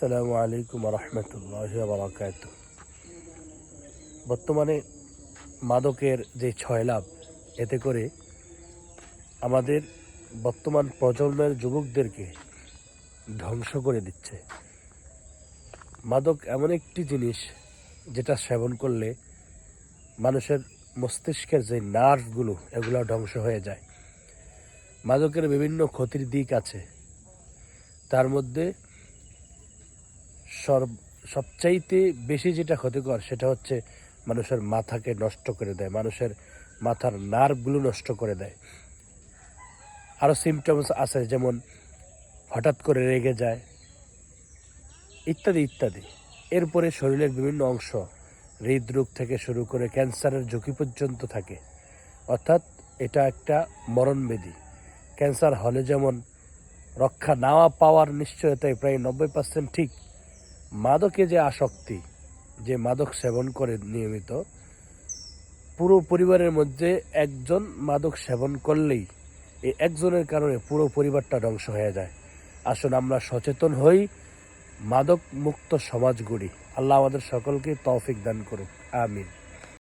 আসসালামু আলাইকুম রহমতুল্লাহ বারাকাত। বর্তমানে মাদকের যে ছয়লাভ, এতে করে আমাদের বর্তমান প্রজন্মের যুবকদেরকে ধ্বংস করে দিচ্ছে। মাদক এমন একটি জিনিস যেটা সেবন করলে মানুষের মস্তিষ্কের যে নার্ভগুলো এগুলো ধ্বংস হয়ে যায়। মাদকের বিভিন্ন ক্ষতির দিক আছে, তার মধ্যে সবচাইতে বেশি যেটা ক্ষতিকর সেটা হচ্ছে মানুষের মাথাকে নষ্ট করে দেয়, মানুষের মাথার নার্ভগুলো নষ্ট করে দেয়। আরও সিমটমস আছে, যেমন হঠাৎ করে রেগে যায় ইত্যাদি ইত্যাদি। এরপরে শরীরের বিভিন্ন অংশ হৃদরোগ থেকে শুরু করে ক্যান্সারের ঝুঁকি পর্যন্ত থাকে, অর্থাৎ এটা একটা মরণব্যাধি। ক্যান্সার হলে যেমন রক্ষা না পাওয়ার নিশ্চয়তাই প্রায় 90% ঠিক, মাদকে যে আসক্তি, যে মাদক সেবন করে নিয়মিত, পুরো পরিবারের মধ্যে একজন মাদক সেবন করলেই এই একজনের কারণে পুরো পরিবারটা ধ্বংস হয়ে যায়। আসুন আমরা সচেতন হই, মাদক মুক্ত সমাজ গড়ি। আল্লাহ আমাদের সকলকে তৌফিক দান করুক, আমিন।